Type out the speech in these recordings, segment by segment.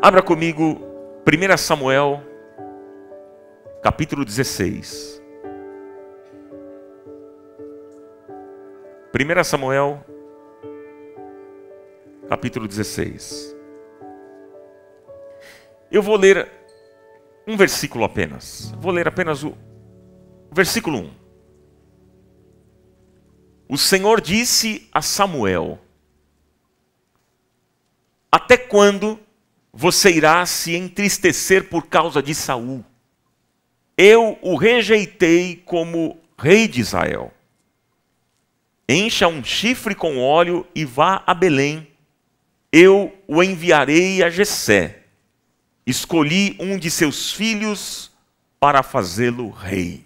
Abra comigo 1 Samuel, capítulo 16. 1 Samuel, capítulo 16. Eu vou ler um versículo apenas. Vou ler apenas o versículo 1. O Senhor disse a Samuel: até quando você irá se entristecer por causa de Saul? Eu o rejeitei como rei de Israel. Encha um chifre com óleo e vá a Belém. Eu o enviarei a Jessé. Escolhi um de seus filhos para fazê-lo rei.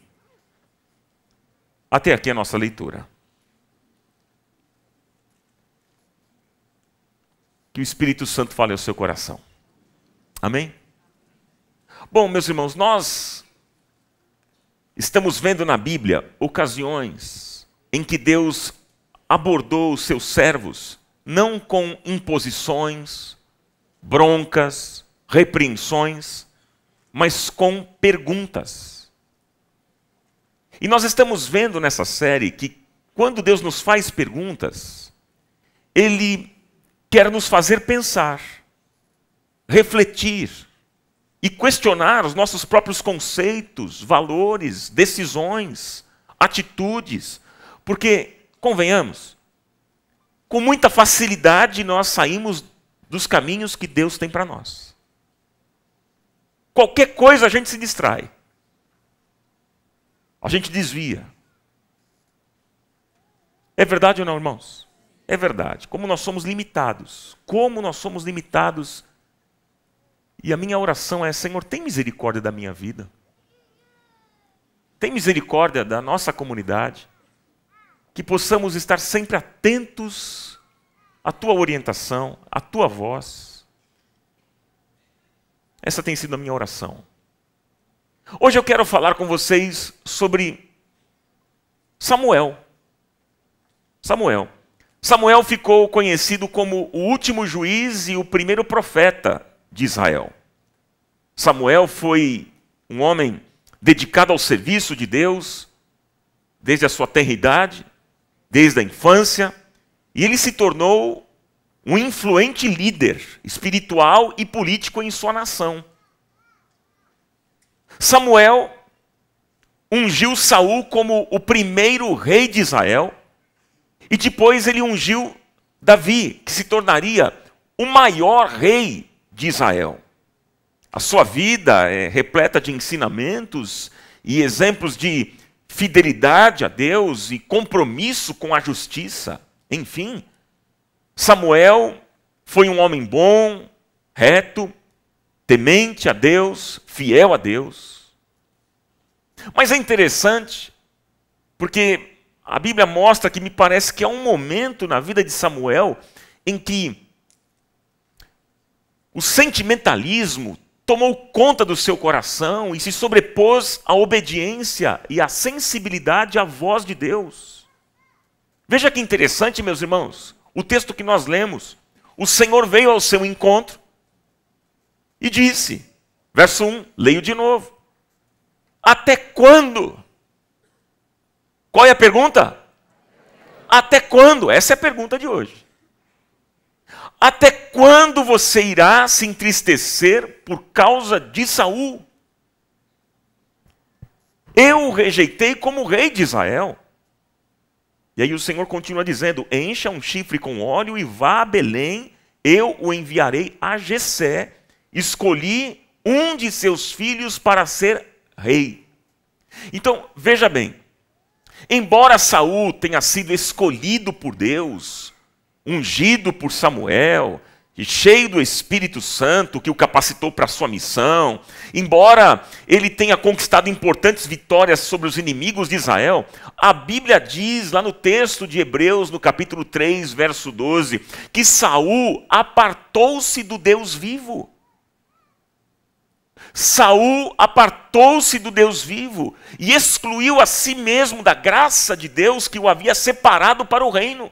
Até aqui a nossa leitura. Que o Espírito Santo fale ao seu coração. Amém? Bom, meus irmãos, nós estamos vendo na Bíblia ocasiões em que Deus abordou os seus servos não com imposições, broncas, repreensões, mas com perguntas. E nós estamos vendo nessa série que quando Deus nos faz perguntas, Ele quer nos fazer pensar, refletir e questionar os nossos próprios conceitos, valores, decisões, atitudes. Porque, convenhamos, com muita facilidade nós saímos dos caminhos que Deus tem para nós. Qualquer coisa a gente se distrai. A gente desvia. É verdade ou não, irmãos? É verdade. Como nós somos limitados. Como nós somos limitados. E a minha oração é: Senhor, tem misericórdia da minha vida. Tem misericórdia da nossa comunidade. Que possamos estar sempre atentos à Tua orientação, à Tua voz. Essa tem sido a minha oração. Hoje eu quero falar com vocês sobre Samuel. Samuel ficou conhecido como o último juiz e o primeiro profeta de Israel. Samuel foi um homem dedicado ao serviço de Deus desde a sua tenra idade, desde a infância, e ele se tornou um influente líder espiritual e político em sua nação. Samuel ungiu Saul como o primeiro rei de Israel, e depois ele ungiu Davi, que se tornaria o maior rei de Israel. A sua vida é repleta de ensinamentos e exemplos de fidelidade a Deus e compromisso com a justiça. Enfim, Samuel foi um homem bom, reto, temente a Deus, fiel a Deus. Mas é interessante, porque a Bíblia mostra que me parece que há um momento na vida de Samuel em que o sentimentalismo tomou conta do seu coração e se sobrepôs à obediência e à sensibilidade à voz de Deus. Veja que interessante, meus irmãos, o texto que nós lemos. O Senhor veio ao seu encontro e disse, verso 1, leio de novo: até quando? Qual é a pergunta? Até quando? Essa é a pergunta de hoje. Até quando você irá se entristecer por causa de Saul? Eu o rejeitei como rei de Israel. E aí o Senhor continua dizendo: encha um chifre com óleo e vá a Belém, eu o enviarei a Jessé. Escolhi um de seus filhos para ser rei. Então, veja bem, embora Saul tenha sido escolhido por Deus, ungido por Samuel, e cheio do Espírito Santo que o capacitou para a sua missão, embora ele tenha conquistado importantes vitórias sobre os inimigos de Israel, a Bíblia diz lá no texto de Hebreus, no capítulo 3, verso 12, que Saul apartou-se do Deus vivo. Saul apartou-se do Deus vivo e excluiu a si mesmo da graça de Deus que o havia separado para o reino.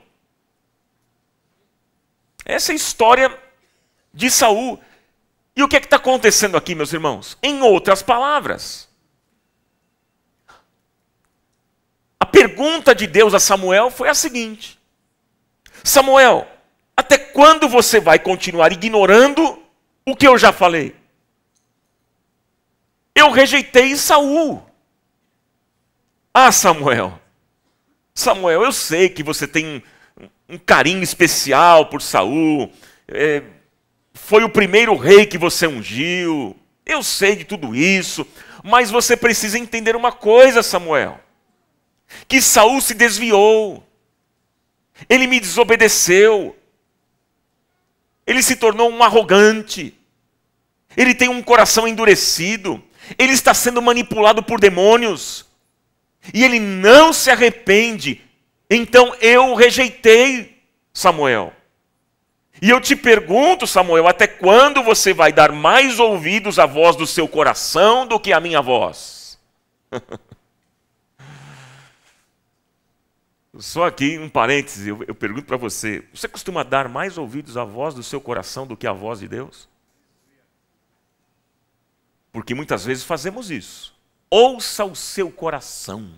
Essa é a história de Saul. E o que é que está acontecendo aqui, meus irmãos? Em outras palavras, a pergunta de Deus a Samuel foi a seguinte: Samuel, até quando você vai continuar ignorando o que eu já falei? Eu rejeitei Saul. Ah, Samuel, eu sei que você tem um carinho especial por Saul, foi o primeiro rei que você ungiu, eu sei de tudo isso, mas você precisa entender uma coisa, Samuel, que Saul se desviou, ele me desobedeceu, ele se tornou um arrogante, ele tem um coração endurecido, ele está sendo manipulado por demônios, e ele não se arrepende. Então eu o rejeitei, Samuel. E eu te pergunto, Samuel, até quando você vai dar mais ouvidos à voz do seu coração do que à minha voz? Só aqui um parêntese, eu pergunto para você, você costuma dar mais ouvidos à voz do seu coração do que à voz de Deus? Porque muitas vezes fazemos isso. Ouça o seu coração.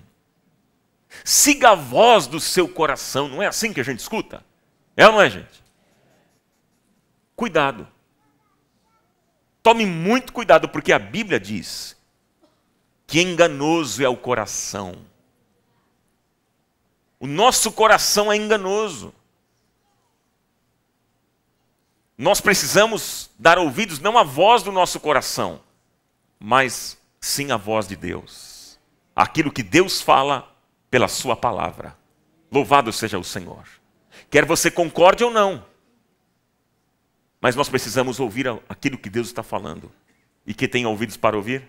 Siga a voz do seu coração. Não é assim que a gente escuta? É ou não é, gente? Cuidado. Tome muito cuidado, porque a Bíblia diz que enganoso é o coração. O nosso coração é enganoso. Nós precisamos dar ouvidos não à voz do nosso coração, mas sim à voz de Deus. Aquilo que Deus fala pela sua palavra. Louvado seja o Senhor. Quer você concorde ou não, mas nós precisamos ouvir aquilo que Deus está falando. E que tem ouvidos para ouvir?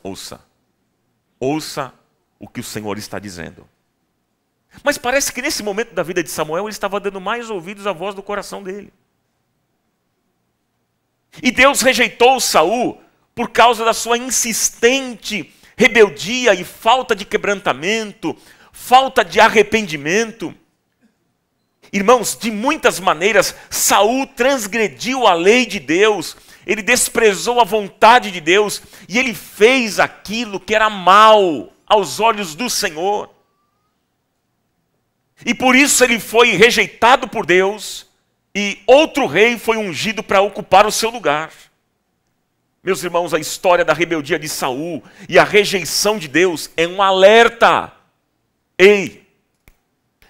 Ouça. Ouça o que o Senhor está dizendo. Mas parece que nesse momento da vida de Samuel, ele estava dando mais ouvidos à voz do coração dele. E Deus rejeitou Saul por causa da sua insistente rebeldia e falta de quebrantamento, falta de arrependimento. Irmãos, de muitas maneiras, Saul transgrediu a lei de Deus, ele desprezou a vontade de Deus, e ele fez aquilo que era mal aos olhos do Senhor. E por isso ele foi rejeitado por Deus, e outro rei foi ungido para ocupar o seu lugar. Meus irmãos, a história da rebeldia de Saul e a rejeição de Deus é um alerta. Ei!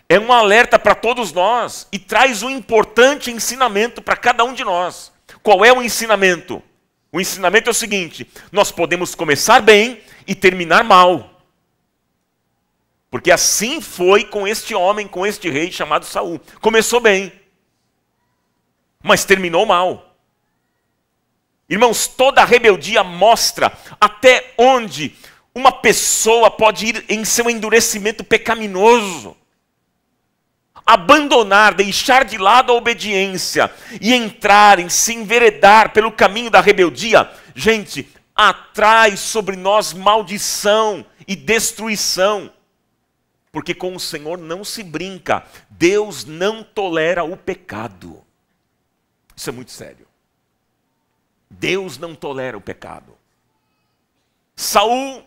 É um alerta para todos nós e traz um importante ensinamento para cada um de nós. Qual é o ensinamento? O ensinamento é o seguinte: nós podemos começar bem e terminar mal. Porque assim foi com este homem, com este rei chamado Saul. Começou bem, mas terminou mal. Irmãos, toda a rebeldia mostra até onde uma pessoa pode ir em seu endurecimento pecaminoso. Abandonar, deixar de lado a obediência e entrar em se enveredar pelo caminho da rebeldia, gente, atrai sobre nós maldição e destruição. Porque com o Senhor não se brinca. Deus não tolera o pecado. Isso é muito sério. Deus não tolera o pecado. Saul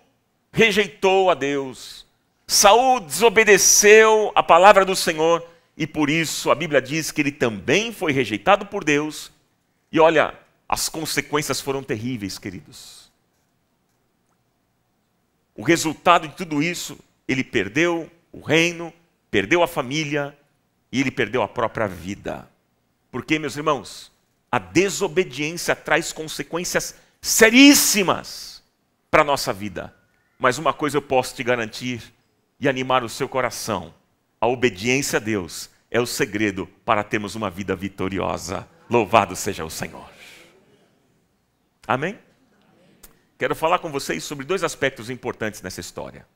rejeitou a Deus. Saul desobedeceu a palavra do Senhor e por isso a Bíblia diz que ele também foi rejeitado por Deus. E olha, as consequências foram terríveis, queridos. O resultado de tudo isso, ele perdeu o reino, perdeu a família e ele perdeu a própria vida. Porque, meus irmãos, a desobediência traz consequências seríssimas para a nossa vida. Mas uma coisa eu posso te garantir e animar o seu coração: a obediência a Deus é o segredo para termos uma vida vitoriosa. Louvado seja o Senhor. Amém? Quero falar com vocês sobre dois aspectos importantes nessa história.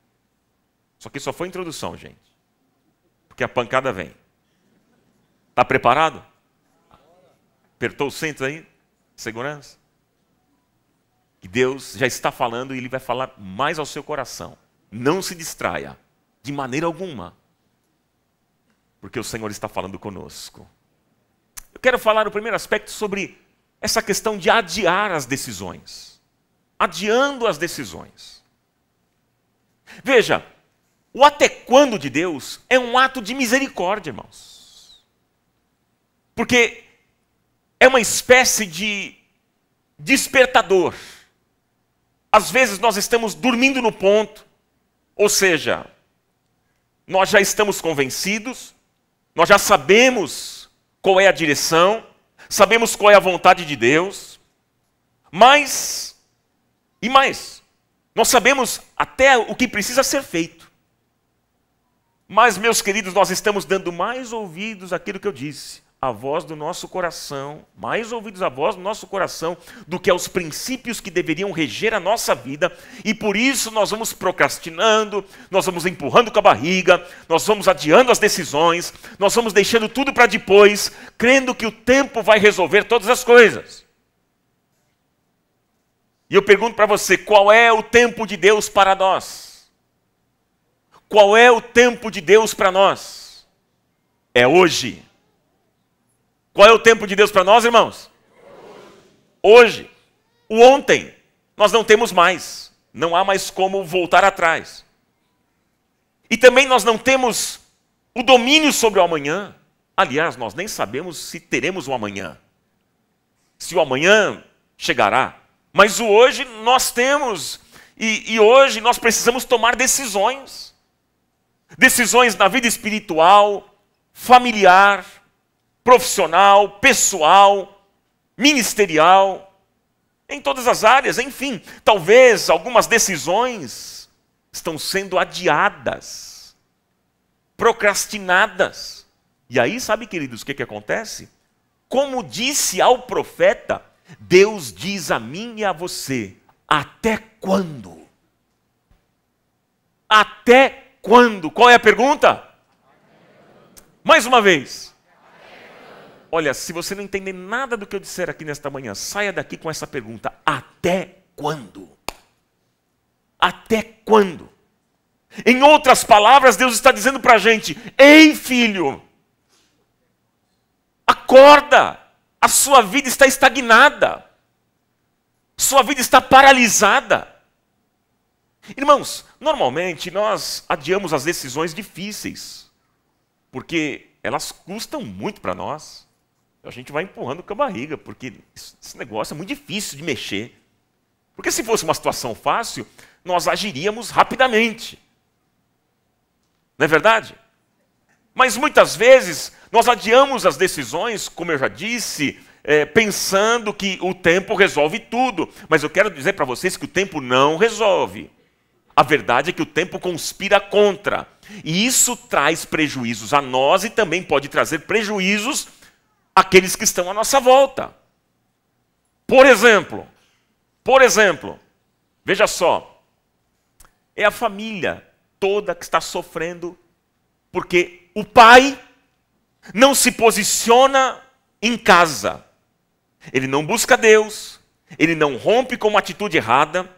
Só que só foi introdução, gente. Porque a pancada vem. Está preparado? Apertou o cinto aí? Segurança? Que Deus já está falando e Ele vai falar mais ao seu coração. Não se distraia, de maneira alguma. Porque o Senhor está falando conosco. Eu quero falar no primeiro aspecto sobre essa questão de adiar as decisões. Adiando as decisões. Veja, o até quando de Deus é um ato de misericórdia, irmãos. Porque é uma espécie de despertador. Às vezes nós estamos dormindo no ponto, ou seja, nós já estamos convencidos, nós já sabemos qual é a direção, sabemos qual é a vontade de Deus, mas, nós sabemos até o que precisa ser feito. Mas, meus queridos, nós estamos dando mais ouvidos àquilo que eu disse, à voz do nosso coração, mais ouvidos à voz do nosso coração, do que aos princípios que deveriam reger a nossa vida, e por isso nós vamos procrastinando, nós vamos empurrando com a barriga, nós vamos adiando as decisões, nós vamos deixando tudo para depois, crendo que o tempo vai resolver todas as coisas. E eu pergunto para você, qual é o tempo de Deus para nós? Qual é o tempo de Deus para nós? É hoje. Qual é o tempo de Deus para nós, irmãos? Hoje. O ontem nós não temos mais. Não há mais como voltar atrás. E também nós não temos o domínio sobre o amanhã. Aliás, nós nem sabemos se teremos o amanhã. Se o amanhã chegará. Mas o hoje nós temos. E hoje nós precisamos tomar decisões. Decisões na vida espiritual, familiar, profissional, pessoal, ministerial, em todas as áreas, enfim. Talvez algumas decisões estão sendo adiadas, procrastinadas. E aí, sabe, queridos, o que acontece? Como disse ao profeta, Deus diz a mim e a você, até quando? Até quando? Qual é a pergunta? Mais uma vez. Olha, se você não entender nada do que eu disser aqui nesta manhã, saia daqui com essa pergunta. Até quando? Até quando? Em outras palavras, Deus está dizendo para a gente, ei filho, acorda, a sua vida está estagnada, sua vida está paralisada. Irmãos, normalmente nós adiamos as decisões difíceis, porque elas custam muito para nós. A gente vai empurrando com a barriga, porque esse negócio é muito difícil de mexer. Porque se fosse uma situação fácil, nós agiríamos rapidamente. Não é verdade? Mas muitas vezes nós adiamos as decisões, como eu já disse, pensando que o tempo resolve tudo. Mas eu quero dizer para vocês que o tempo não resolve. A verdade é que o tempo conspira contra. E isso traz prejuízos a nós e também pode trazer prejuízos àqueles que estão à nossa volta. Por exemplo, veja só, é a família toda que está sofrendo porque o pai não se posiciona em casa. Ele não busca Deus, ele não rompe com uma atitude errada,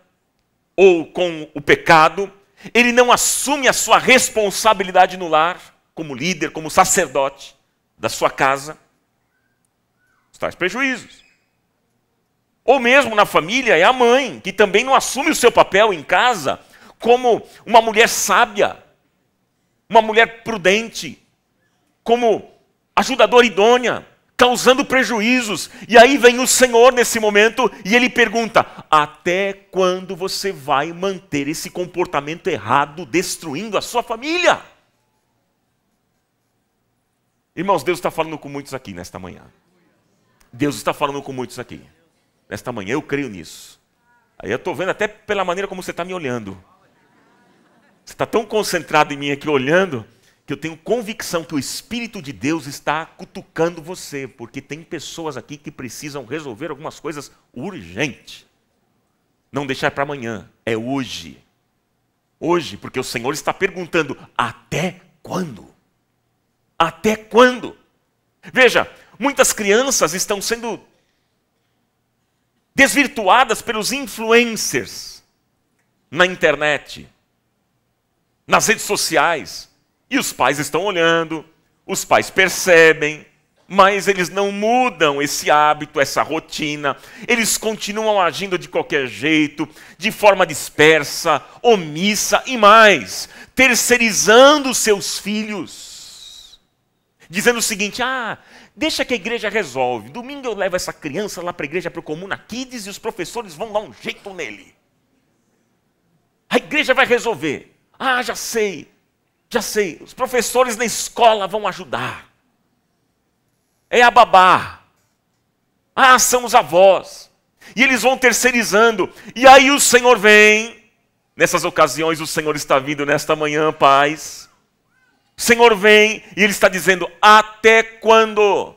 ou com o pecado, ele não assume a sua responsabilidade no lar, como líder, como sacerdote da sua casa, isso traz prejuízos. Ou mesmo na família é a mãe, que também não assume o seu papel em casa como uma mulher sábia, uma mulher prudente, como ajudadora idônea, causando prejuízos. E aí vem o Senhor nesse momento e ele pergunta, até quando você vai manter esse comportamento errado, destruindo a sua família? Irmãos, Deus está falando com muitos aqui nesta manhã. Deus está falando com muitos aqui. Nesta manhã eu creio nisso. Aí eu estou vendo até pela maneira como você está me olhando. Você está tão concentrado em mim aqui olhando, que eu tenho convicção que o Espírito de Deus está cutucando você, porque tem pessoas aqui que precisam resolver algumas coisas urgente. Não deixar para amanhã, é hoje. Hoje, porque o Senhor está perguntando, até quando? Até quando? Veja, muitas crianças estão sendo desvirtuadas pelos influencers na internet, nas redes sociais. E os pais estão olhando, os pais percebem, mas eles não mudam esse hábito, essa rotina. Eles continuam agindo de qualquer jeito, de forma dispersa, omissa e mais, terceirizando seus filhos. Dizendo o seguinte: deixa que a igreja resolve. Domingo eu levo essa criança lá para a igreja, para o Comuna Kids, e os professores vão dar um jeito nele. A igreja vai resolver. Já sei. Os professores na escola vão ajudar. É a babá. São os avós. E eles vão terceirizando. E aí o Senhor vem. Nessas ocasiões o Senhor está vindo nesta manhã, paz. O Senhor vem e Ele está dizendo: até quando?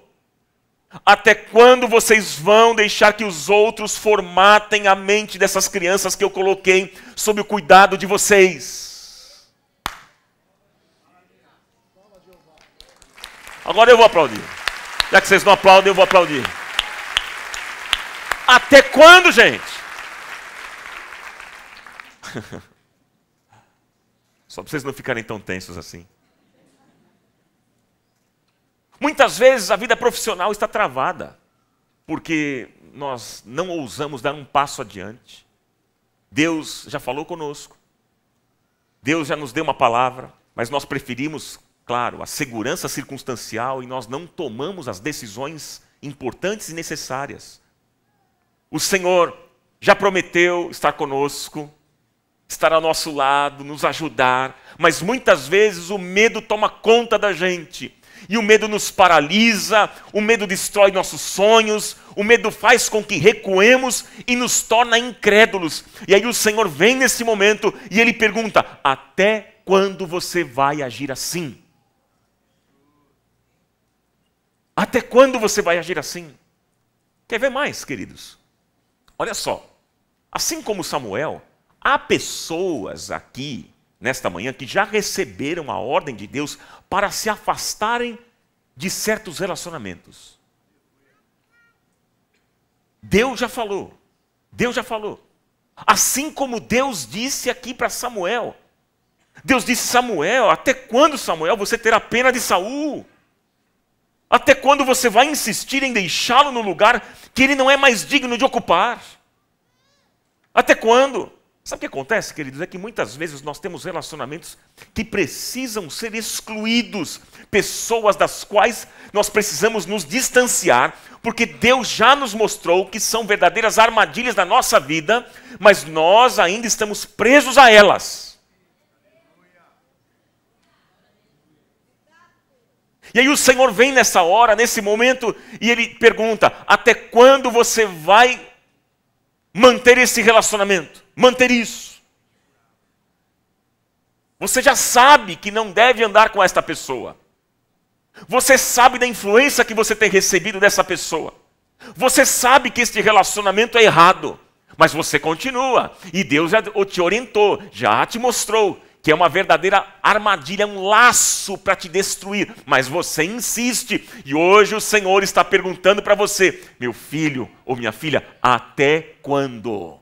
Até quando vocês vão deixar que os outros formatem a mente dessas crianças que eu coloquei sob o cuidado de vocês? Agora eu vou aplaudir. Já que vocês não aplaudem, eu vou aplaudir. Até quando, gente? Só para vocês não ficarem tão tensos assim. Muitas vezes a vida profissional está travada, porque nós não ousamos dar um passo adiante. Deus já falou conosco. Deus já nos deu uma palavra, mas nós preferimos, claro, a segurança circunstancial e nós não tomamos as decisões importantes e necessárias. O Senhor já prometeu estar conosco, estar ao nosso lado, nos ajudar, mas muitas vezes o medo toma conta da gente. E o medo nos paralisa, o medo destrói nossos sonhos, o medo faz com que recuemos e nos torna incrédulos. E aí o Senhor vem nesse momento e Ele pergunta: até quando você vai agir assim? Até quando você vai agir assim? Quer ver mais, queridos? Olha só, assim como Samuel, há pessoas aqui, nesta manhã, que já receberam a ordem de Deus para se afastarem de certos relacionamentos. Deus já falou. Assim como Deus disse aqui para Samuel. Deus disse: Samuel, até quando, Samuel, você terá pena de Saul? Até quando você vai insistir em deixá-lo no lugar que ele não é mais digno de ocupar? Até quando? Sabe o que acontece, queridos? É que muitas vezes nós temos relacionamentos que precisam ser excluídos. Pessoas das quais nós precisamos nos distanciar, porque Deus já nos mostrou que são verdadeiras armadilhas na nossa vida, mas nós ainda estamos presos a elas. E aí o Senhor vem nessa hora, nesse momento, e Ele pergunta: até quando você vai manter esse relacionamento? Manter isso? Você já sabe que não deve andar com esta pessoa. Você sabe da influência que você tem recebido dessa pessoa. Você sabe que este relacionamento é errado, mas você continua. E Deus já te orientou, já te mostrou que é uma verdadeira armadilha, um laço para te destruir. Mas você insiste. E hoje o Senhor está perguntando para você: meu filho ou minha filha, até quando?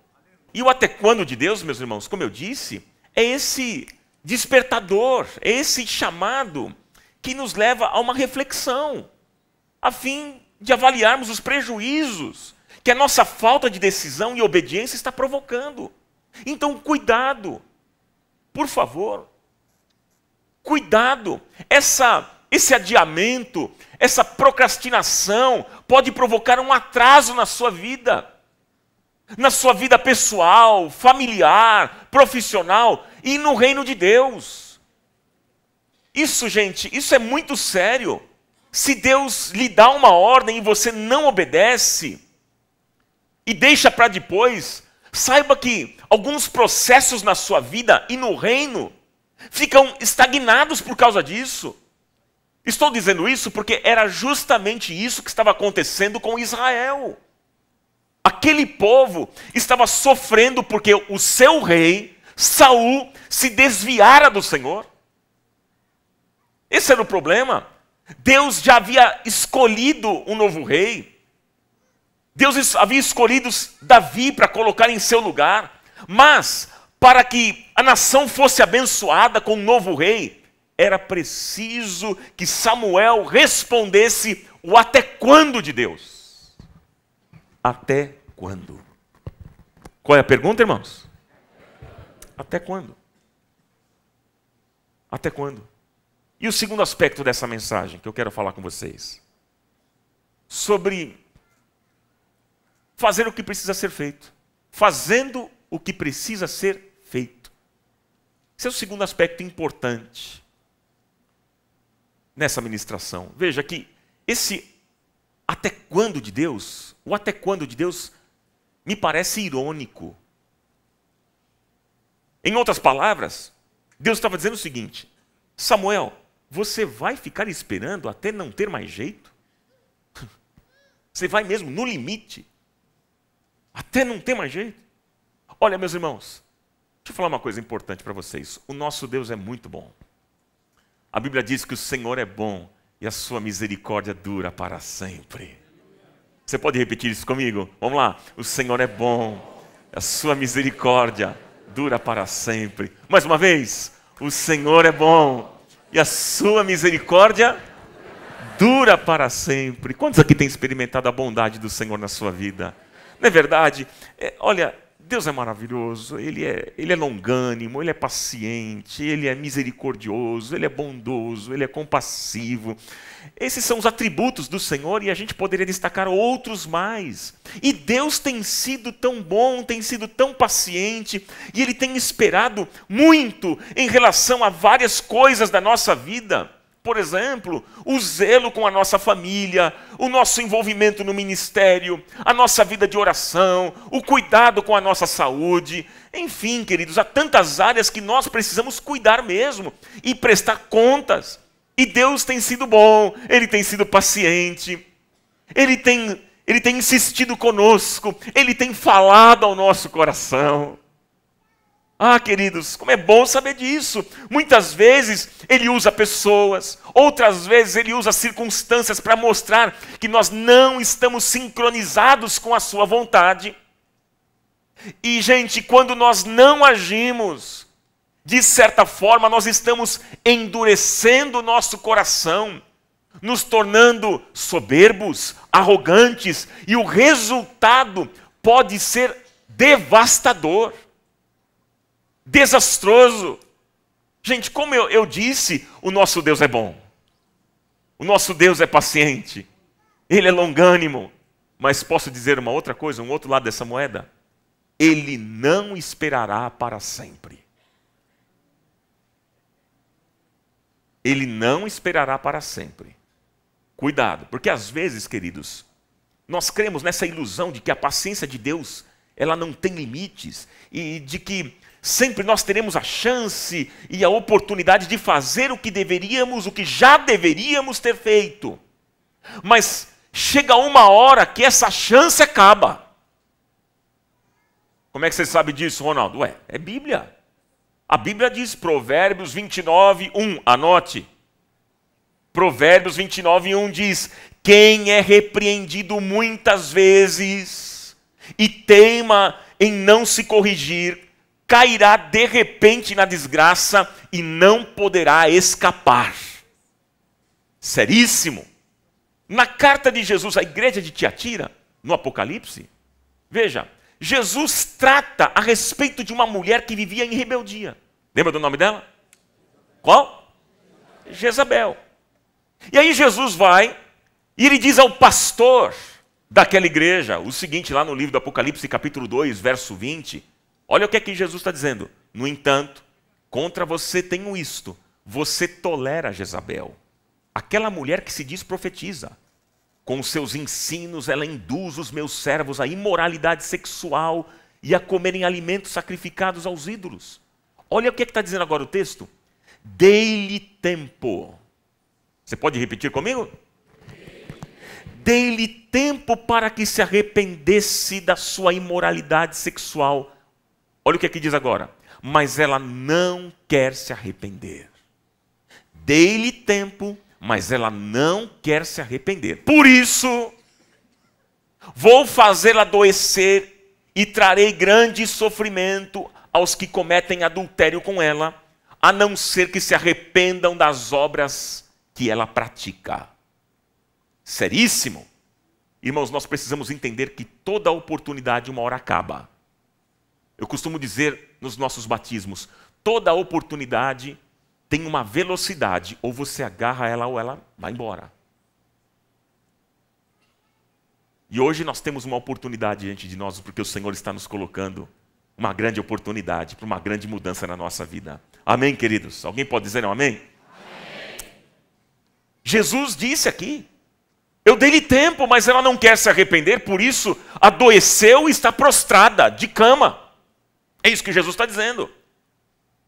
E o até quando de Deus, meus irmãos, como eu disse, é esse despertador, é esse chamado que nos leva a uma reflexão, a fim de avaliarmos os prejuízos que a nossa falta de decisão e obediência está provocando. Então, cuidado. Por favor, cuidado. Esse adiamento, essa procrastinação pode provocar um atraso na sua vida pessoal, familiar, profissional e no reino de Deus. Isso, gente, isso é muito sério. Se Deus lhe dá uma ordem e você não obedece e deixa para depois, saiba que alguns processos na sua vida e no reino ficam estagnados por causa disso. Estou dizendo isso porque era justamente isso que estava acontecendo com Israel. Aquele povo estava sofrendo porque o seu rei, Saul, se desviara do Senhor. Esse era o problema. Deus já havia escolhido um novo rei. Deus havia escolhido Davi para colocar em seu lugar. Mas, para que a nação fosse abençoada com um novo rei, era preciso que Samuel respondesse o até quando de Deus. Até quando? Qual é a pergunta, irmãos? Até quando? Até quando? E o segundo aspecto dessa mensagem que eu quero falar com vocês, sobre fazer o que precisa ser feito. Fazendo o que precisa ser feito. Esse é o segundo aspecto importante nessa ministração. Veja que esse até quando de Deus, o até quando de Deus me parece irônico. Em outras palavras, Deus estava dizendo o seguinte: Samuel, você vai ficar esperando até não ter mais jeito? Você vai mesmo no limite? Até não ter mais jeito? Olha, meus irmãos, deixa eu falar uma coisa importante para vocês. O nosso Deus é muito bom. A Bíblia diz que o Senhor é bom e a sua misericórdia dura para sempre. Você pode repetir isso comigo? Vamos lá. O Senhor é bom, a sua misericórdia dura para sempre. Mais uma vez. O Senhor é bom e a sua misericórdia dura para sempre. Quantos aqui têm experimentado a bondade do Senhor na sua vida? Não é verdade? Olha, Deus é maravilhoso, Ele é longânimo, Ele é paciente, Ele é misericordioso, Ele é bondoso, Ele é compassivo. Esses são os atributos do Senhor e a gente poderia destacar outros mais. E Deus tem sido tão bom, tem sido tão paciente, e Ele tem esperado muito em relação a várias coisas da nossa vida. Por exemplo, o zelo com a nossa família, o nosso envolvimento no ministério, a nossa vida de oração, o cuidado com a nossa saúde. Enfim, queridos, há tantas áreas que nós precisamos cuidar mesmo e prestar contas. E Deus tem sido bom, Ele tem sido paciente, Ele tem insistido conosco, Ele tem falado ao nosso coração. Ah, queridos, como é bom saber disso. Muitas vezes Ele usa pessoas, outras vezes Ele usa circunstâncias para mostrar que nós não estamos sincronizados com a sua vontade. E, gente, quando nós não agimos, de certa forma nós estamos endurecendo o nosso coração, nos tornando soberbos, arrogantes, e o resultado pode ser devastador. Desastroso. Gente, como eu disse, o nosso Deus é bom. O nosso Deus é paciente. Ele é longânimo. Mas posso dizer uma outra coisa, um outro lado dessa moeda? Ele não esperará para sempre. Ele não esperará para sempre. Cuidado, porque às vezes, queridos, nós cremos nessa ilusão de que a paciência de Deus, ela não tem limites, e de que sempre nós teremos a chance e a oportunidade de fazer o que já deveríamos ter feito. Mas chega uma hora que essa chance acaba. Como é que você sabe disso, Ronaldo? É Bíblia. A Bíblia diz, Provérbios 29, 1, anote. Provérbios 29, 1 diz: quem é repreendido muitas vezes e teima em não se corrigir, cairá de repente na desgraça e não poderá escapar. Seríssimo. Na carta de Jesus à igreja de Tiatira, no Apocalipse, veja, Jesus trata a respeito de uma mulher que vivia em rebeldia. Lembra do nome dela? Qual? Jezabel. E aí Jesus vai e ele diz ao pastor daquela igreja o seguinte, lá no livro do Apocalipse, capítulo 2, verso 20. Olha o que é que Jesus está dizendo. No entanto, contra você tenho isto: você tolera Jezabel, aquela mulher que se diz profetiza. Com os seus ensinos ela induz os meus servos à imoralidade sexual e a comerem alimentos sacrificados aos ídolos. Olha o que está dizendo agora o texto. Dei-lhe tempo. Você pode repetir comigo? Dei-lhe tempo para que se arrependesse da sua imoralidade sexual. Olha o que aqui diz agora. Mas ela não quer se arrepender. Dei-lhe tempo, mas ela não quer se arrepender. Por isso, vou fazê-la adoecer e trarei grande sofrimento aos que cometem adultério com ela, a não ser que se arrependam das obras que ela pratica. seríssimo. Irmãos, nós precisamos entender que toda oportunidade uma hora acaba. Eu costumo dizer nos nossos batismos, toda oportunidade tem uma velocidade, ou você agarra ela ou ela vai embora. E hoje nós temos uma oportunidade diante de nós, porque o Senhor está nos colocando uma grande oportunidade para uma grande mudança na nossa vida. Amém, queridos? Alguém pode dizer não, amém? Amém. Jesus disse aqui, eu dei-lhe tempo, mas ela não quer se arrepender, por isso adoeceu e está prostrada, de cama. É isso que Jesus está dizendo.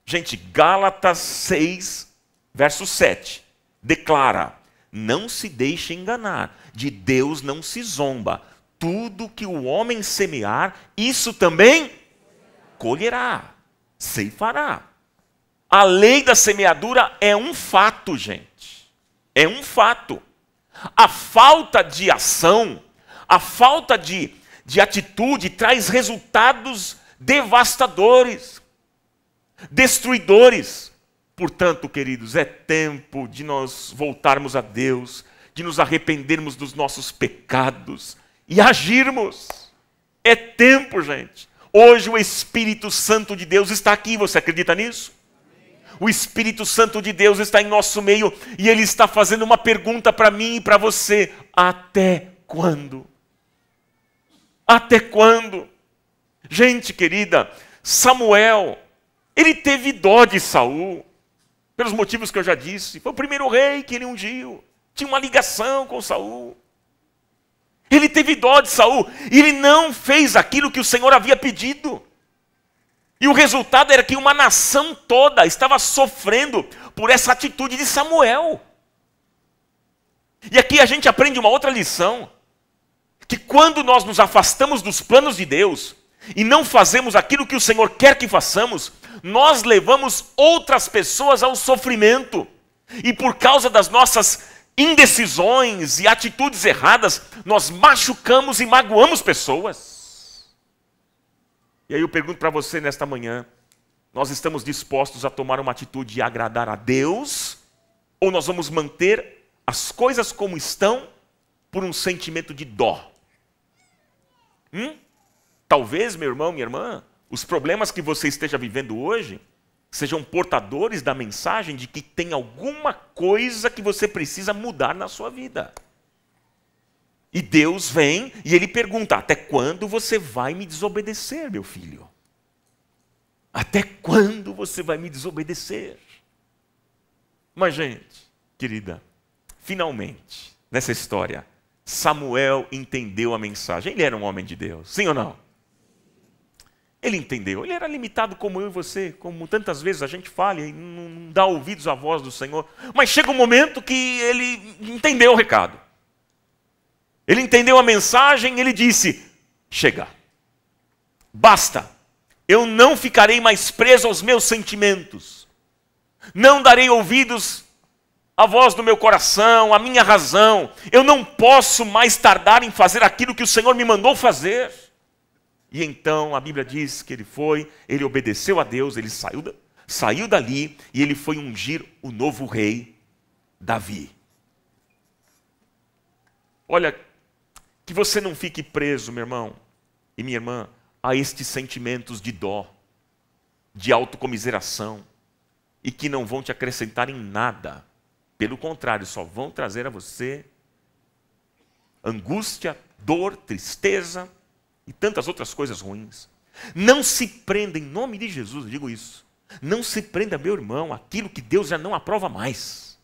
Gente, Gálatas 6, verso 7, declara, não se deixe enganar, de Deus não se zomba. Tudo que o homem semear, isso também colherá, ceifará. A lei da semeadura é um fato, gente. É um fato. A falta de ação, a falta de atitude traz resultados devastadores, destruidores. Portanto, queridos, é tempo de nós voltarmos a Deus, de nos arrependermos dos nossos pecados e agirmos. É tempo, gente. Hoje o Espírito Santo de Deus está aqui, você acredita nisso? O Espírito Santo de Deus está em nosso meio e Ele está fazendo uma pergunta para mim e para você. Até quando? Até quando? Gente querida, Samuel, ele teve dó de Saul, pelos motivos que eu já disse. Foi o primeiro rei que ele ungiu. Tinha uma ligação com Saul. Ele teve dó de Saul e ele não fez aquilo que o Senhor havia pedido. E o resultado era que uma nação toda estava sofrendo por essa atitude de Samuel. E aqui a gente aprende uma outra lição, que quando nós nos afastamos dos planos de Deus e não fazemos aquilo que o Senhor quer que façamos, nós levamos outras pessoas ao sofrimento. E por causa das nossas indecisões e atitudes erradas, nós machucamos e magoamos pessoas. E aí eu pergunto para você nesta manhã, nós estamos dispostos a tomar uma atitude de agradar a Deus? Ou nós vamos manter as coisas como estão por um sentimento de dó? Talvez, meu irmão, minha irmã, os problemas que você esteja vivendo hoje sejam portadores da mensagem de que tem alguma coisa que você precisa mudar na sua vida. E Deus vem e Ele pergunta, até quando você vai me desobedecer, meu filho? Até quando você vai me desobedecer? Mas, gente, querida, finalmente, nessa história, Samuel entendeu a mensagem. Ele era um homem de Deus, sim ou não? Ele entendeu. Ele era limitado como eu e você, como tantas vezes a gente falha e não dá ouvidos à voz do Senhor. Mas chega um momento que ele entendeu o recado. Ele entendeu a mensagem, ele disse, chega, basta, eu não ficarei mais preso aos meus sentimentos, não darei ouvidos à voz do meu coração, à minha razão, eu não posso mais tardar em fazer aquilo que o Senhor me mandou fazer. E então a Bíblia diz que ele obedeceu a Deus, ele saiu dali e ele foi ungir o novo rei, Davi. Olha, que você não fique preso, meu irmão e minha irmã, a estes sentimentos de dó, de autocomiseração, e que não vão te acrescentar em nada. Pelo contrário, só vão trazer a você angústia, dor, tristeza e tantas outras coisas ruins. Não se prenda, em nome de Jesus, eu digo isso. Não se prenda, meu irmão, aquilo que Deus já não aprova mais.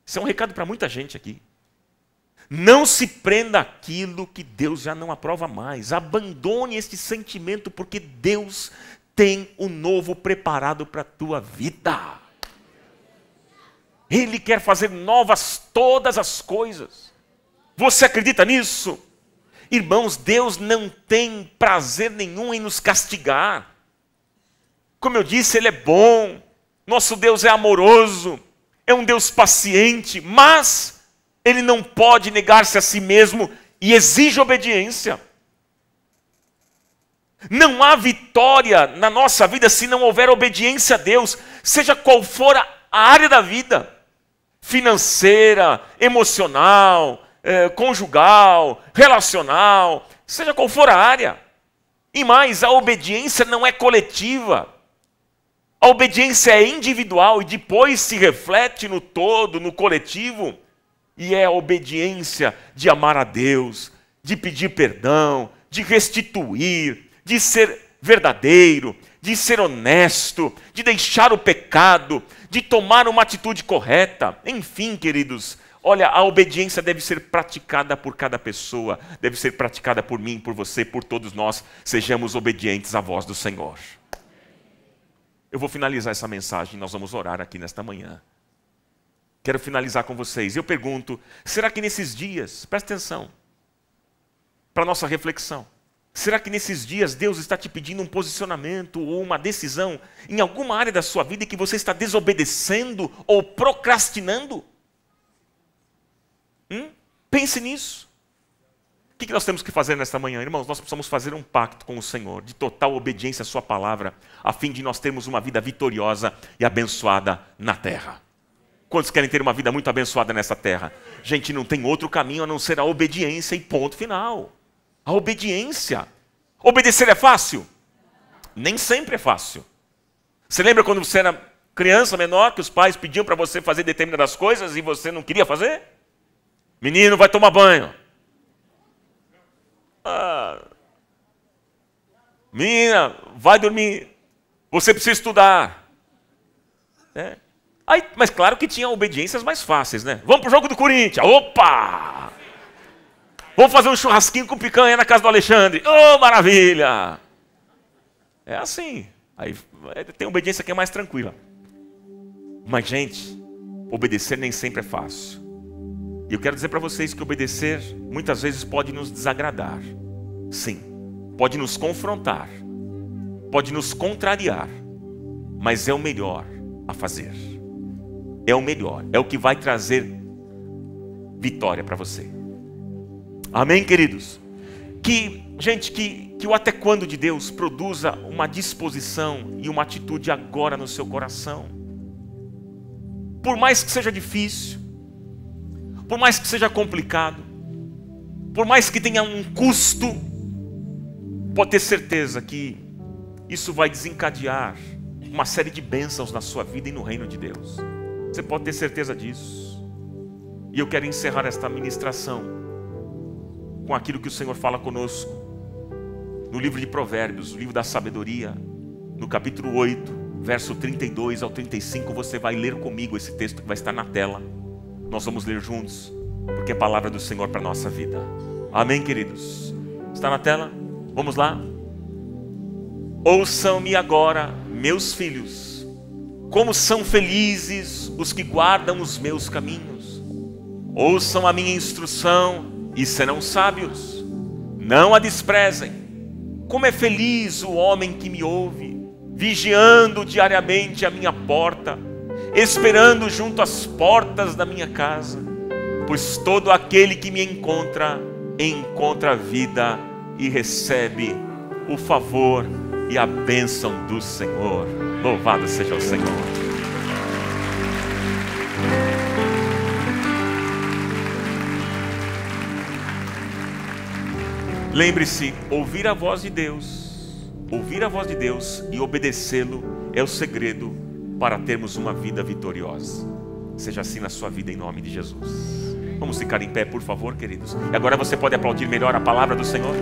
Isso é um recado para muita gente aqui. Não se prenda àquilo que Deus já não aprova mais. Abandone este sentimento, porque Deus tem o novo preparado para a tua vida. Ele quer fazer novas todas as coisas. Você acredita nisso? Irmãos, Deus não tem prazer nenhum em nos castigar. Como eu disse, Ele é bom. Nosso Deus é amoroso. É um Deus paciente, mas Ele não pode negar-se a si mesmo e exige obediência. Não há vitória na nossa vida se não houver obediência a Deus, seja qual for a área da vida. financeira, emocional, conjugal, relacional, seja qual for a área. E mais, a obediência não é coletiva. A obediência é individual e depois se reflete no todo, no coletivo. E é a obediência de amar a Deus, de pedir perdão, de restituir, de ser verdadeiro, de ser honesto, de deixar o pecado, de tomar uma atitude correta. Enfim, queridos, olha, a obediência deve ser praticada por cada pessoa, deve ser praticada por mim, por você, por todos nós. Sejamos obedientes à voz do Senhor. Eu vou finalizar essa mensagem, nós vamos orar aqui nesta manhã. Quero finalizar com vocês. Eu pergunto, será que nesses dias, presta atenção, para a nossa reflexão, será que nesses dias Deus está te pedindo um posicionamento ou uma decisão em alguma área da sua vida que você está desobedecendo ou procrastinando? Pense nisso. O que nós temos que fazer nesta manhã, irmãos? Nós precisamos fazer um pacto com o Senhor, de total obediência à sua palavra, a fim de nós termos uma vida vitoriosa e abençoada na terra. Quantos querem ter uma vida muito abençoada nessa terra? Gente, não tem outro caminho a não ser a obediência e ponto final. A obediência. Obedecer é fácil? Nem sempre é fácil. Você lembra quando você era criança menor, que os pais pediam para você fazer determinadas coisas e você não queria fazer? Menino, vai tomar banho. Menina, vai dormir. Você precisa estudar. Aí, mas claro que tinha obediências mais fáceis, né? Vamos pro jogo do Corinthians. Opa! Vamos fazer um churrasquinho com picanha na casa do Alexandre. Oh, maravilha! É assim. Aí tem obediência que é mais tranquila. Mas, gente, obedecer nem sempre é fácil. E eu quero dizer para vocês que obedecer muitas vezes pode nos desagradar. Sim, pode nos confrontar, pode nos contrariar, mas é o melhor a fazer. É o melhor, é o que vai trazer vitória para você. Amém, queridos? Gente, que o até quando de Deus produza uma disposição e uma atitude agora no seu coração. Por mais que seja difícil, por mais que seja complicado, por mais que tenha um custo, pode ter certeza que isso vai desencadear uma série de bênçãos na sua vida e no reino de Deus. Você pode ter certeza disso. E eu quero encerrar esta ministração com aquilo que o Senhor fala conosco no livro de Provérbios, o livro da sabedoria, no capítulo 8, verso 32 ao 35. Você vai ler comigo esse texto que vai estar na tela. Nós vamos ler juntos, porque é a palavra do Senhor para a nossa vida. Amém, queridos? Está na tela? Vamos lá? Ouçam-me agora, meus filhos, como são felizes os que guardam os meus caminhos. Ouçam a minha instrução e serão sábios. Não a desprezem. Como é feliz o homem que me ouve, vigiando diariamente a minha porta, esperando junto às portas da minha casa, pois todo aquele que me encontra a vida e recebe o favor e a bênção do Senhor. Louvado seja o Senhor. Lembre-se, ouvir a voz de Deus e obedecê-lo é o segredo para termos uma vida vitoriosa. Seja assim na sua vida, em nome de Jesus. Vamos ficar em pé, por favor, queridos. E agora você pode aplaudir melhor a palavra do Senhor.